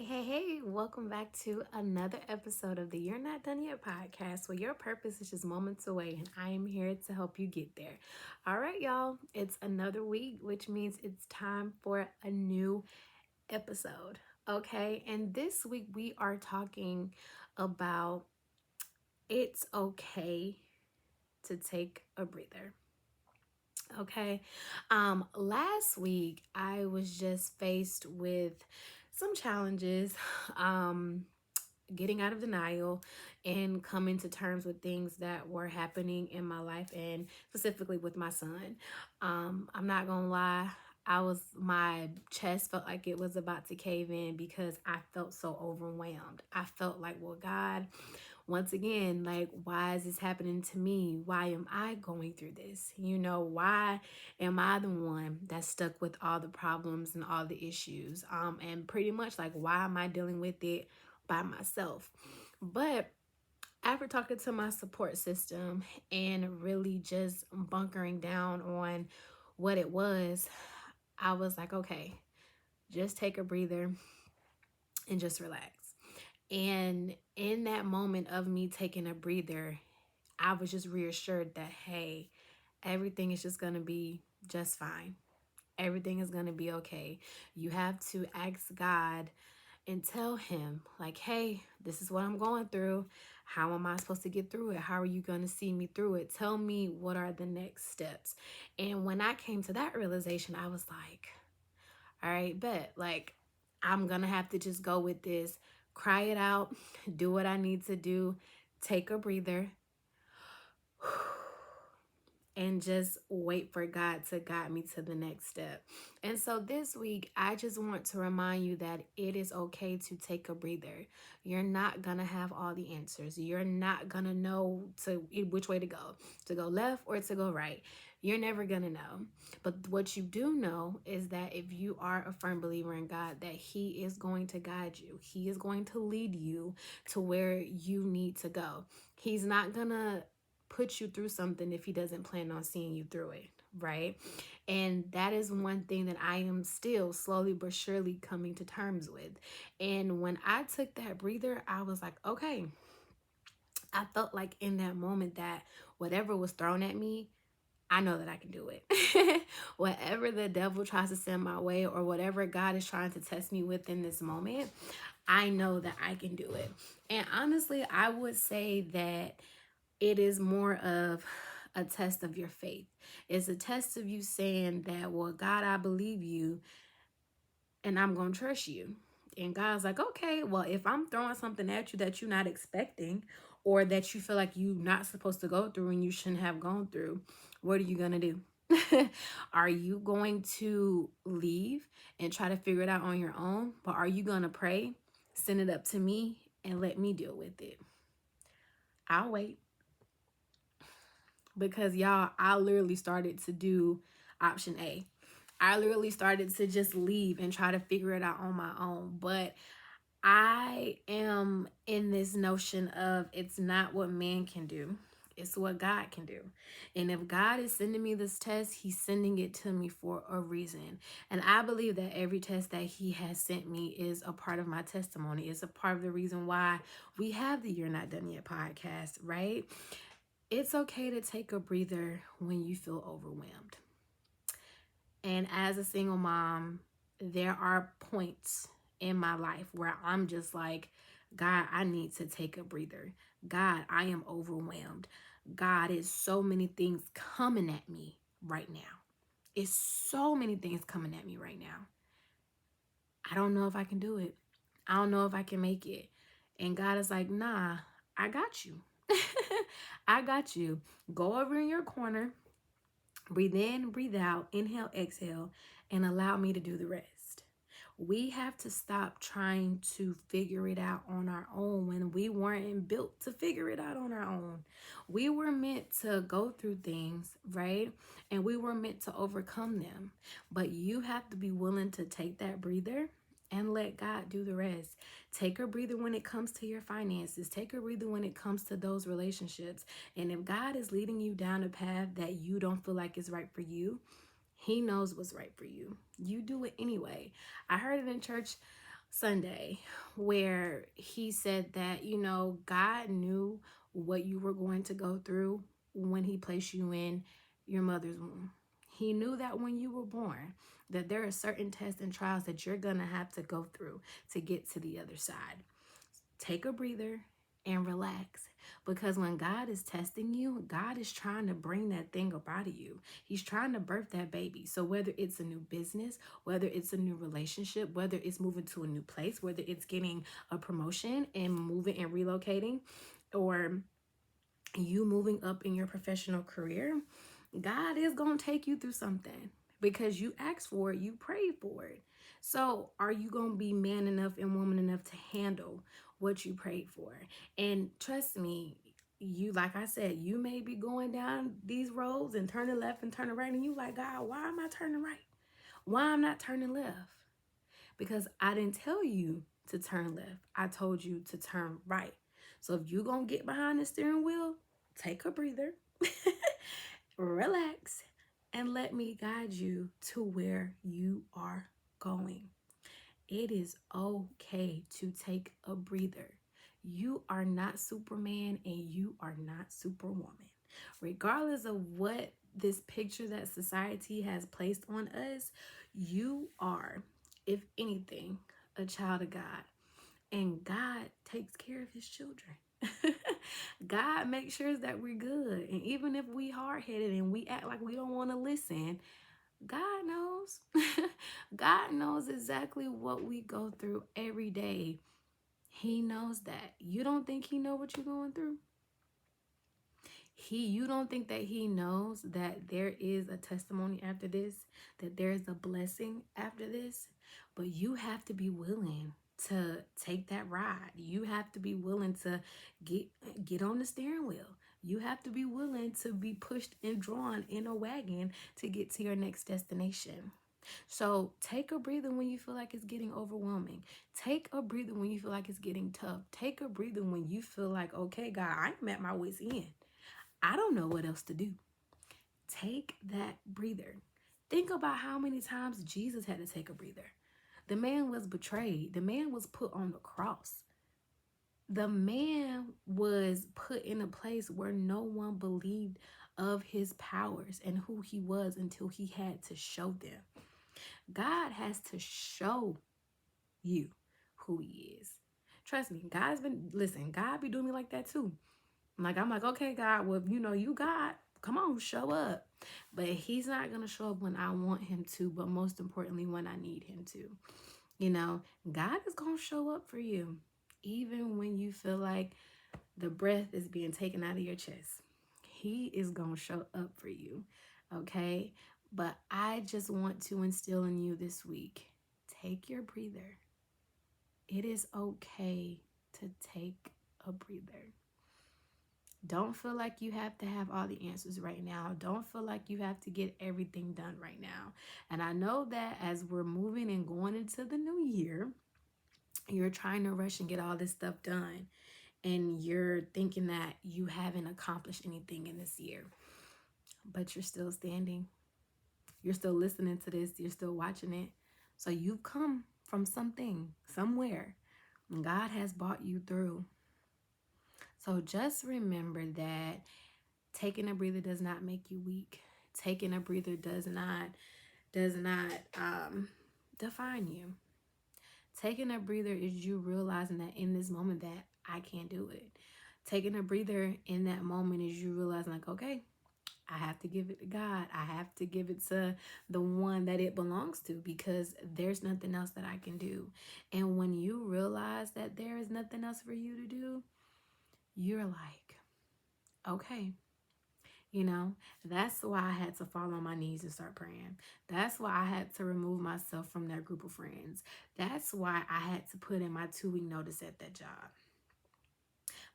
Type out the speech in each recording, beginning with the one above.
Hey, welcome back to another episode of the You're Not Done Yet podcast, where your purpose is just moments away, and I am here to help you get there. All right, y'all, it's another week, which means it's time for a new episode. Okay, and this week we are talking about it's okay to take a breather. Okay. Last week I was just faced with some challenges. Um, Getting out of denial and coming to terms with things that were happening in my life and specifically with my son. I'm not gonna lie, my chest felt like it was about to cave in because I felt so overwhelmed. I felt like, well, God, once again, like, why is this happening to me? Why am I going through this? Why am I the one that's stuck with all the problems and all the issues? And pretty much like, why am I dealing with it by myself? But after talking to my support system and really just bunkering down on what it was, I was like, okay, just take a breather and just relax. And in that moment of me taking a breather, I was just reassured that, hey, everything is just going to be just fine. Everything is going to be okay. You have to ask God and tell him, like, hey, this is what I'm going through. How am I supposed to get through it? How are you going to see me through it? Tell me what are the next steps. And when I came to that realization, I was like, all right, bet. Like, I'm going to have to just go with this, cry it out, do what I need to do, take a breather, and just wait for God to guide me to the next step. And so this week, I just want to remind you that it is okay to take a breather. You're not going to have all the answers. You're not going to know which way to go left or to go right. You're never going to know. But what you do know is that if you are a firm believer in God, that He is going to guide you. He is going to lead you to where you need to go. He's not going to put you through something if he doesn't plan on seeing you through it, right? And that is one thing that I am still slowly but surely coming to terms with. And when I took that breather, I was like, okay, I felt like in that moment that whatever was thrown at me, I know that I can do it. Whatever the devil tries to send my way or whatever God is trying to test me with in this moment, I know that I can do it. And honestly, I would say that it is more of a test of your faith. It's a test of you saying that, well, God, I believe you and I'm going to trust you. And God's like, okay, well, if I'm throwing something at you that you're not expecting or that you feel like you're not supposed to go through and you shouldn't have gone through, what are you going to do? Are you going to leave and try to figure it out on your own? But are you going to pray, send it up to me, and let me deal with it? I'll wait. Because y'all, I literally started to do option A. I literally started to just leave and try to figure it out on my own. But I am in this notion of it's not what man can do. It's what God can do. And if God is sending me this test, He's sending it to me for a reason. And I believe that every test that He has sent me is a part of my testimony. It's a part of the reason why we have the You're Not Done Yet podcast, right? It's okay to take a breather when you feel overwhelmed. And as a single mom, there are points in my life where I'm just like, God, I need to take a breather. God, I am overwhelmed. God, is so many things coming at me right now. It's so many things coming at me right now. I don't know if I can do it. I don't know if I can make it. And God is like, nah, I got you. I got you. Go over in your corner, breathe in, breathe out, inhale, exhale, and allow me to do the rest. We have to stop trying to figure it out on our own when we weren't built to figure it out on our own. We were meant to go through things, right? And we were meant to overcome them. But you have to be willing to take that breather and let God do the rest. Take a breather when it comes to your finances. Take a breather when it comes to those relationships. And if God is leading you down a path that you don't feel like is right for you, He knows what's right for you. You do it anyway. I heard it in church Sunday, where he said that, God knew what you were going to go through when he placed you in your mother's womb. He knew that when you were born, that there are certain tests and trials that you're going to have to go through to get to the other side. Take a breather and relax. Because when God is testing you, God is trying to bring that thing up out of you. He's trying to birth that baby. So whether it's a new business, whether it's a new relationship, whether it's moving to a new place, whether it's getting a promotion and moving and relocating, or you moving up in your professional career, God is going to take you through something because you asked for it, you prayed for it. So, are you going to be man enough and woman enough to handle what you prayed for? And trust me, you, like I said, you may be going down these roads and turning left and turning right, and you like, God, why am I turning right? Why I'm not turning left? Because I didn't tell you to turn left. I told you to turn right. So if you're going to get behind the steering wheel, take a breather, relax, and let me guide you to where you are going. It is okay to take a breather. You are not Superman and you are not Superwoman. Regardless of what this picture that society has placed on us, you are, if anything, a child of God. And God takes care of his children. God makes sure that we're good. And even if we hard-headed and we act like we don't want to listen, God knows. God knows exactly what we go through every day. He knows that. You don't think he know what you're going through? You don't think that he knows that there is a testimony after this, that there is a blessing after this? But you have to be willing to take that ride. You have to be willing to get on the steering wheel. You have to be willing to be pushed and drawn in a wagon to get to your next destination. So take a breather when you feel like it's getting overwhelming. Take a breather when you feel like it's getting tough. Take a breather when you feel like, okay, God, I'm at my wit's end. I don't know what else to do. Take that breather. Think about how many times Jesus had to take a breather. The man was betrayed. The man was put on the cross. The man was put in a place where no one believed of his powers and who he was until he had to show them. God has to show you who he is. Trust me, God be doing me like that too. I'm like, okay, God, well, you God, come on, show up. But he's not going to show up when I want him to, but most importantly, when I need him to. God is going to show up for you, even when you feel like the breath is being taken out of your chest. He is going to show up for you, okay? But I just want to instill in you this week, take your breather. It is okay to take a breather. Don't feel like you have to have all the answers right now. Don't feel like you have to get everything done right now. And I know that as we're moving and going into the new year, you're trying to rush and get all this stuff done. And you're thinking that you haven't accomplished anything in this year. But you're still standing. You're still listening to this. You're still watching it. So you've come from something, somewhere. And God has brought you through. So just remember that taking a breather does not make you weak. Taking a breather does not define you. Taking a breather is you realizing that in this moment that I can't do it. Taking a breather in that moment is you realizing like, okay, I have to give it to God. I have to give it to the one that it belongs to because there's nothing else that I can do. And when you realize that there is nothing else for you to do, you're like, okay. That's why I had to fall on my knees and start praying. That's why I had to remove myself from that group of friends. That's why I had to put in my 2-week notice at that job.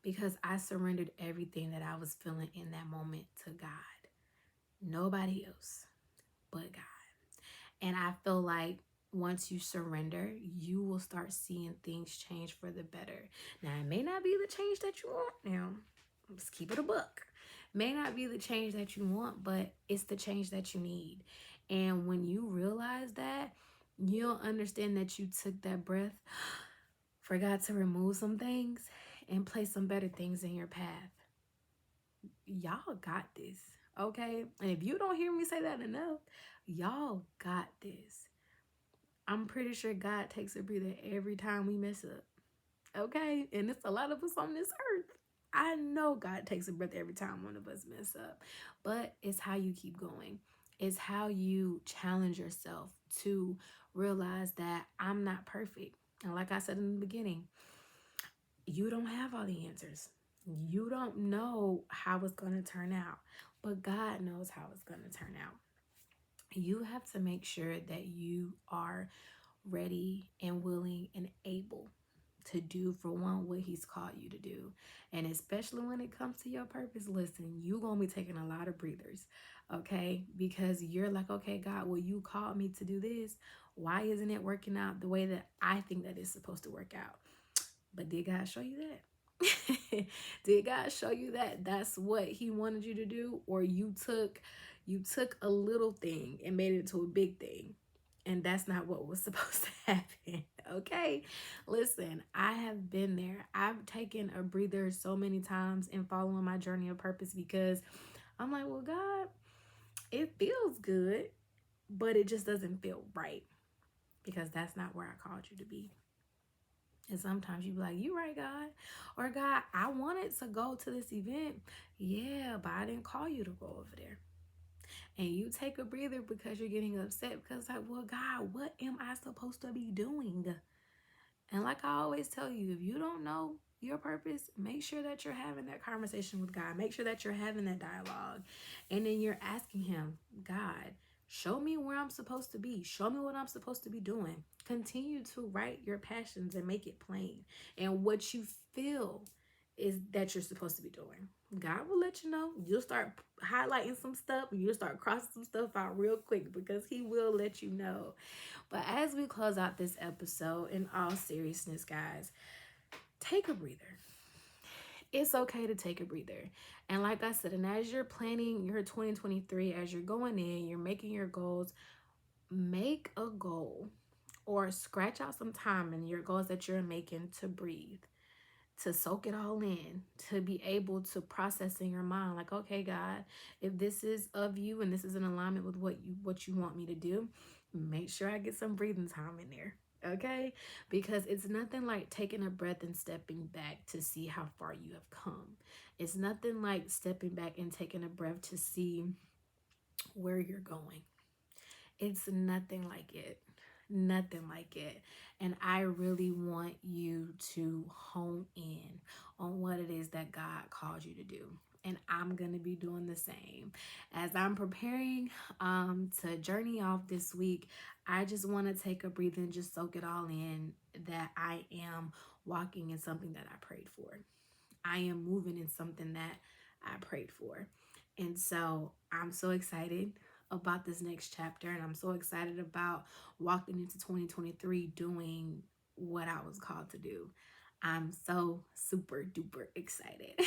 Because I surrendered everything that I was feeling in that moment to God. Nobody else but God. And I feel like once you surrender, you will start seeing things change for the better. Now, it may not be the change that you want now. Let's keep it a buck. May not be the change that you want, but it's the change that you need. And when you realize that, You don't understand that you took that breath, forgot to remove some things, and place some better things in your path. Y'all got this, okay? And if you don't hear me say that enough, y'all got this. I'm pretty sure God takes a breather every time we mess up, okay? And it's a lot of us on this earth. I know God takes a breath every time one of us mess up, but it's how you keep going. It's how you challenge yourself to realize that I'm not perfect. And like I said in the beginning, you don't have all the answers. You don't know how it's going to turn out, but God knows how it's going to turn out. You have to make sure that you are ready and willing and able to do for one what he's called you to do. And especially when it comes to your purpose, listen, you're going to be taking a lot of breathers, okay? Because you're like, okay, God, well, you called me to do this. Why isn't it working out the way that I think that it's supposed to work out? But did God show you that? Did God show you that that's what he wanted you to do? Or you took a little thing and made it into a big thing? And that's not what was supposed to happen. Okay. Listen, I have been there. I've taken a breather so many times in following my journey of purpose because I'm like, well, God, it feels good, but it just doesn't feel right because that's not where I called you to be. And sometimes you be like, you right, God. Or God, I wanted to go to this event. Yeah, but I didn't call you to go over there. And you take a breather because you're getting upset because like, well, God, what am I supposed to be doing? And like I always tell you, if you don't know your purpose, make sure that you're having that conversation with God. Make sure that you're having that dialogue. And then you're asking him, God, show me where I'm supposed to be. Show me what I'm supposed to be doing. Continue to write your passions and make it plain. And what you feel is that you're supposed to be doing. God will let you know. You'll start highlighting some stuff and you'll start crossing some stuff out real quick because he will let you know. But as we close out this episode, in all seriousness, guys, take a breather. It's okay to take a breather. And like I said, and as you're planning your 2023, as you're going in, you're making your goals, make a goal or scratch out some time in your goals that you're making to breathe, to soak it all in, to be able to process in your mind like, okay, God, if this is of you and this is in alignment with what you want me to do, make sure I get some breathing time in there. Okay? Because it's nothing like taking a breath and stepping back to see how far you have come. It's nothing like stepping back and taking a breath to see where you're going. It's nothing like it. Nothing like it. And I really want you to hone in on what it is that God called you to do. And I'm going to be doing the same. As I'm preparing to journey off this week, I just want to take a breath and just soak it all in that I am walking in something that I prayed for. I am moving in something that I prayed for. And so I'm so excited about this next chapter. And I'm so excited about walking into 2023 doing what I was called to do. I'm so super duper excited.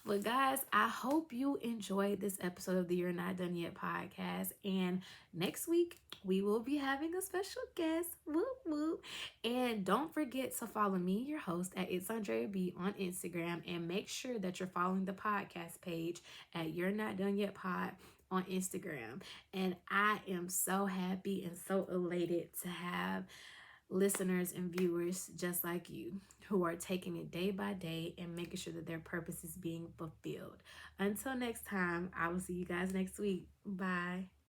But guys, I hope you enjoyed this episode of the You're Not Done Yet podcast. And next week, we will be having a special guest. Whoop, whoop. And don't forget to follow me, your host, at It's Andrea B on Instagram. And make sure that you're following the podcast page at You're Not Done Yet Pod on Instagram. And I am so happy and so elated to have listeners and viewers just like you who are taking it day by day and making sure that their purpose is being fulfilled. Until next time, I will see you guys next week. Bye.